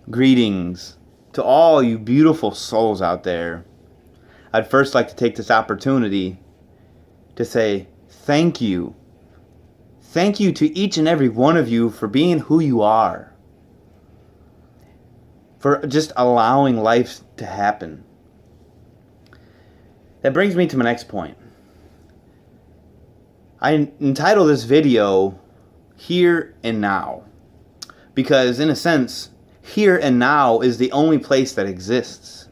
Greetings to all you beautiful souls out there. I'd first like to take this opportunity to say thank you. Thank you to each and every one of you for being who you are. For just allowing life to happen. That brings me to my next point. I entitled this video Here and Now. Because in a sense, here and now is the only place that exists.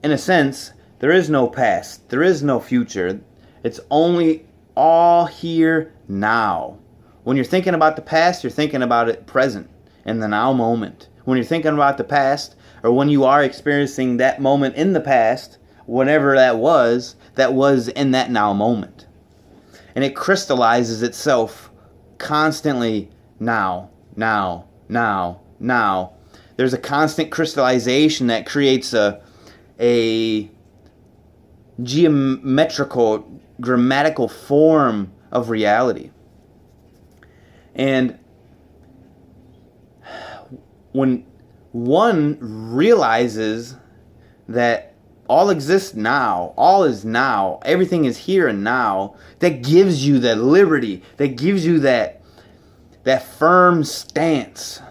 In a sense, there is no past, there is no future. It's only all here now. When you're thinking about the past, you're thinking about it present, in the now moment. When you're thinking about the past, or when you are experiencing that moment in the past, whenever that was in that now moment. And it crystallizes itself constantly now. There's a constant crystallization that creates a geometrical, grammatical form of reality. And when one realizes that all exists now, all is now, everything is here and now, that gives you that liberty, that gives you that firm stance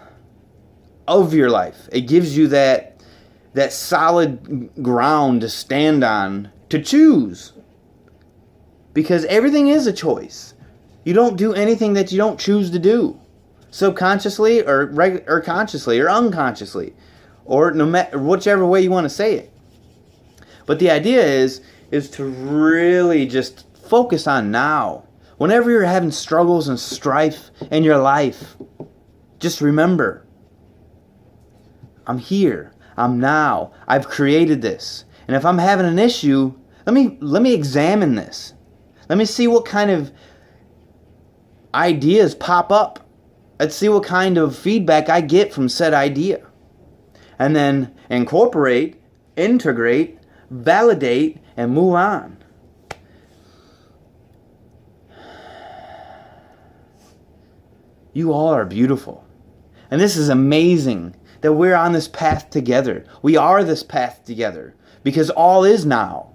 of your life. It gives you that solid ground to stand on, to choose. Because everything is a choice. You don't do anything that you don't choose to do. Subconsciously or consciously or unconsciously. Or no matter whichever way you want to say it. But the idea is to really just focus on now. Whenever you're having struggles and strife in your life, just remember, I'm here. I'm now. I've created this. And if I'm having an issue, let me examine this. Let me see what kind of ideas pop up. Let's see what kind of feedback I get from said idea. And then incorporate, integrate, validate, and move on. You all are beautiful. And this is amazing that we're on this path together. We are this path together. Because all is now.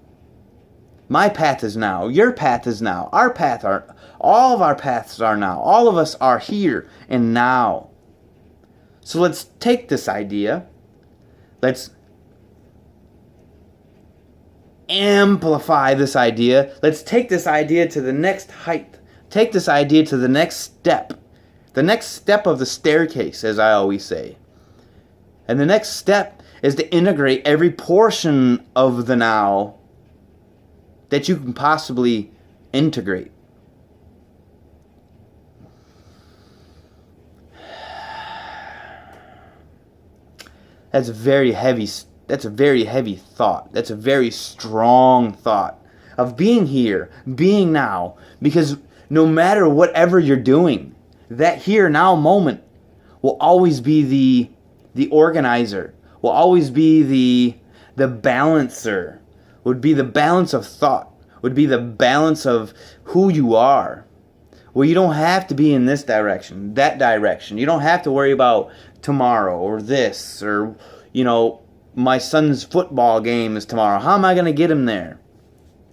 My path is now. Your path is now. All of our paths are now. All of us are here and now. So let's take this idea. Let's amplify this idea. Let's take this idea to the next height. Take this idea to the next step. The next step of the staircase, as I always say. And the next step is to integrate every portion of the now that you can possibly integrate. That's a very heavy thought. That's a very strong thought of being here, being now. Because no matter whatever you're doing, that here now moment will always be the organizer, will always be the balancer, would be the balance of thought, would be the balance of who you are. Well, you don't have to be in this direction, that direction. You don't have to worry about tomorrow or this or, my son's football game is tomorrow. How am I going to get him there?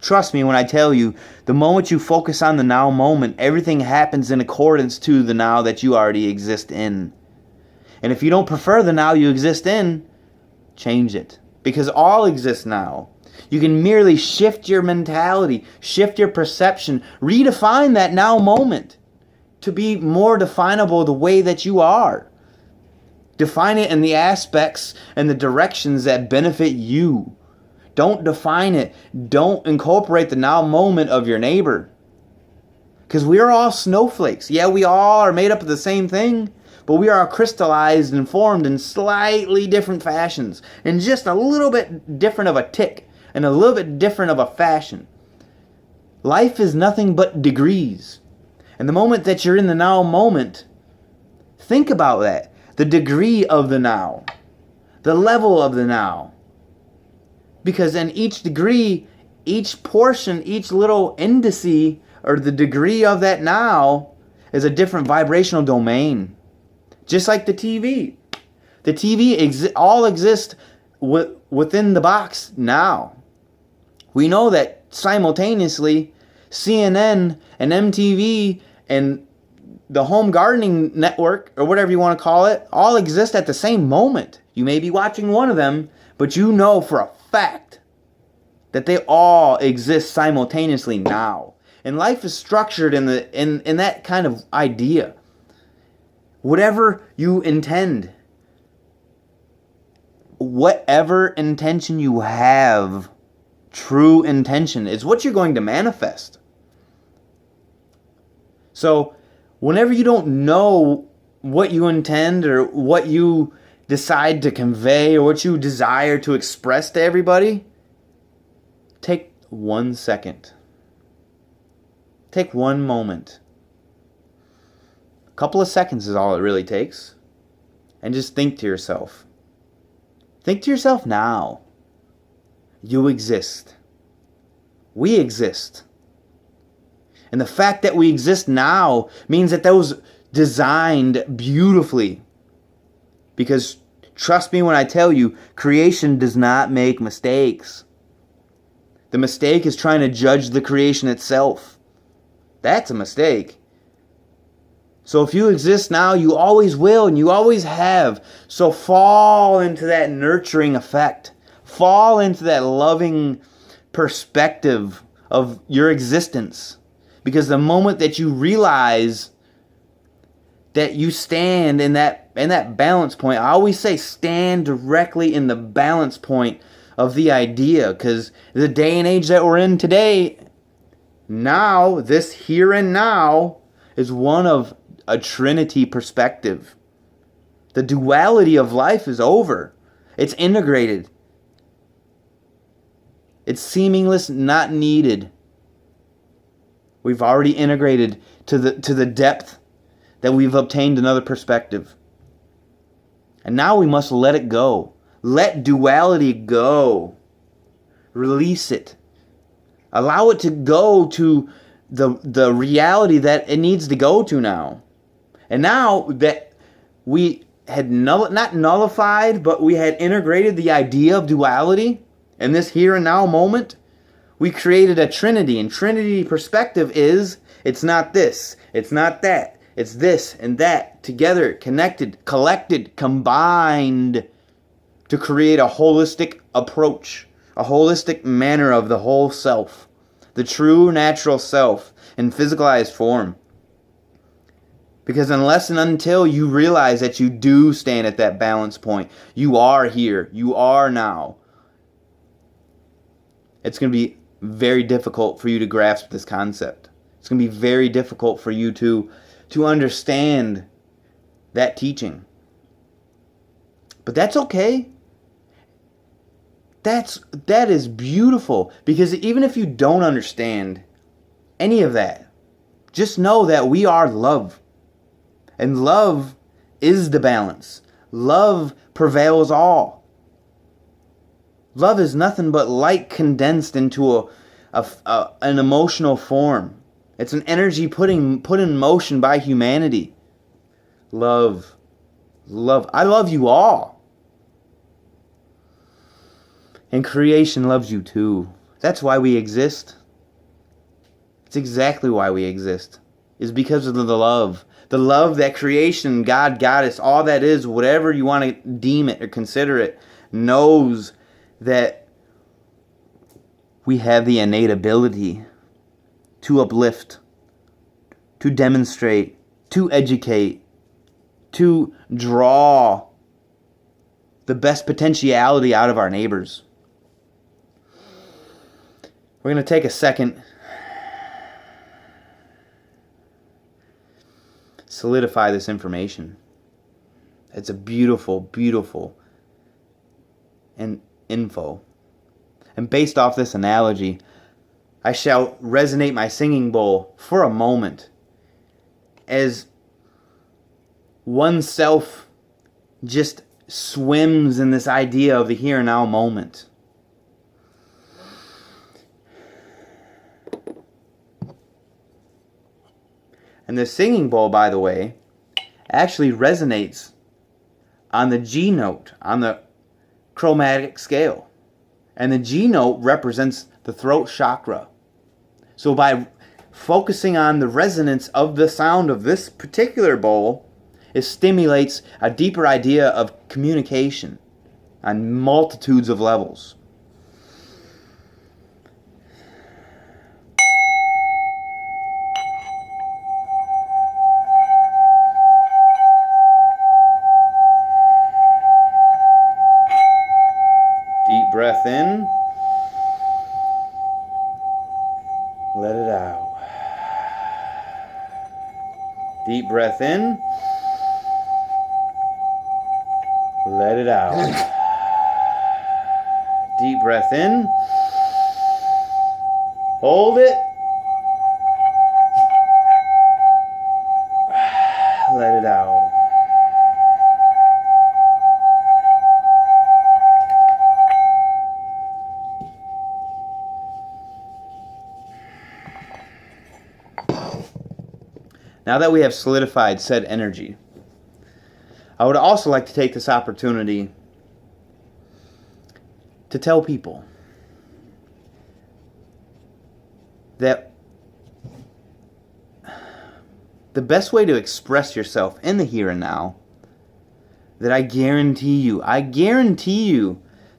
Trust me when I tell you, the moment you focus on the now moment, everything happens in accordance to the now that you already exist in. And if you don't prefer the now you exist in, change it. Because all exists now. You can merely shift your mentality, shift your perception, redefine that now moment to be more definable the way that you are. Define it in the aspects and the directions that benefit you. Don't define it. Don't incorporate the now moment of your neighbor. Because we are all snowflakes. Yeah, we all are made up of the same thing. But we are crystallized and formed in slightly different fashions. And just a little bit different of a tick. And a little bit different of a fashion. Life is nothing but degrees. And the moment that you're in the now moment, think about that. The degree of the now. The level of the now. Because in each degree, each portion, each little indice, or the degree of that now, is a different vibrational domain. Just like the TV. The TV all exist within the box now. We know that simultaneously CNN and MTV and the home gardening network, or whatever you want to call it, all exist at the same moment. You may be watching one of them, but you know for a fact that they all exist simultaneously now. And life is structured in that kind of idea. Whatever you intend, whatever intention you have, true intention is what you're going to manifest. So, whenever you don't know what you intend or what you decide to convey or what you desire to express to everybody, take 1 second. Take one moment. A couple of seconds is all it really takes. And just think to yourself. Think to yourself now. You exist. We exist. And the fact that we exist now means that was designed beautifully. Because trust me when I tell you, creation does not make mistakes. The mistake is trying to judge the creation itself. That's a mistake. So if you exist now, you always will and you always have. So fall into that nurturing effect. Fall into that loving perspective of your existence. Because the moment that you realize that you stand in that balance point, I always say stand directly in the balance point of the idea. Because the day and age that we're in today, now, this here and now, is one of a Trinity perspective. The duality of life is over. It's integrated. It's seamless, not needed. We've already integrated to the depth that we've obtained another perspective. And now we must let it go. Let duality go. Release it. Allow it to go to the reality that it needs to go to now. And now that we had not nullified, but we had integrated the idea of duality in this here and now moment, we created a Trinity. And Trinity perspective is, it's not this, it's not that, it's this and that, together, connected, collected, combined to create a holistic approach, a holistic manner of the whole self, the true natural self in physicalized form. Because unless and until you realize that you do stand at that balance point, you are here, you are now, it's going to be very difficult for you to grasp this concept. It's going to be very difficult for you to understand that teaching. But that's okay. That is beautiful, because even if you don't understand any of that, just know that we are love. And love is the balance. Love prevails all. Love is nothing but light condensed into an emotional form. It's an energy put in motion by humanity. Love. I love you all. And creation loves you too. That's why we exist. It's exactly why we exist. Is because of the love. The love that creation, God, Goddess, all that is, whatever you want to deem it or consider it, knows that we have the innate ability to uplift, to demonstrate, to educate, to draw the best potentiality out of our neighbors. We're going to take a second, solidify this information. It's a beautiful, beautiful info. And based off this analogy, I shall resonate my singing bowl for a moment as oneself just swims in this idea of the here and now moment. And the singing bowl, by the way, actually resonates on the G note, on the chromatic scale. And the G note represents the throat chakra. So by focusing on the resonance of the sound of this particular bowl, it stimulates a deeper idea of communication on multitudes of levels. Deep breath in. Let it out. Deep breath in. Let it out. Deep breath in. Hold it. Let it out. Now that we have solidified said energy, I would also like to take this opportunity to tell people that the best way to express yourself in the here and now, that I guarantee you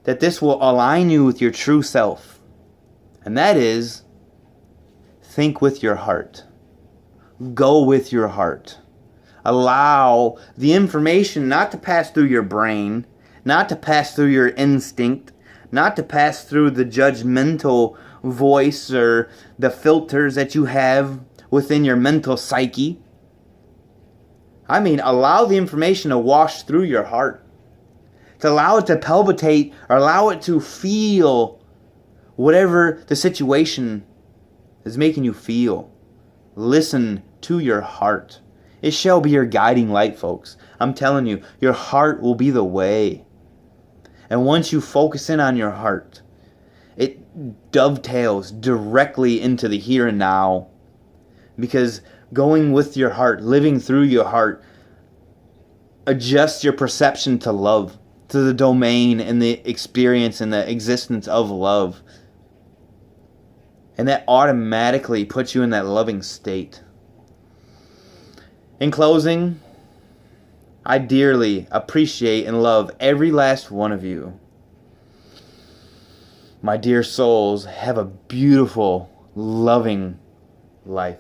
that this will align you with your true self. And that is, think with your heart. Go with your heart. Allow the information not to pass through your brain, not to pass through your instinct, not to pass through the judgmental voice or the filters that you have within your mental psyche. I mean, allow the information to wash through your heart. To allow it to palpitate or allow it to feel whatever the situation is making you feel. Listen to your heart. It shall be your guiding light, folks. I'm telling you, your heart will be the way. And once you focus in on your heart, it dovetails directly into the here and now. Because going with your heart, living through your heart, adjusts your perception to love, to the domain and the experience and the existence of love. And that automatically puts you in that loving state. In closing, I dearly appreciate and love every last one of you. My dear souls, have a beautiful, loving life.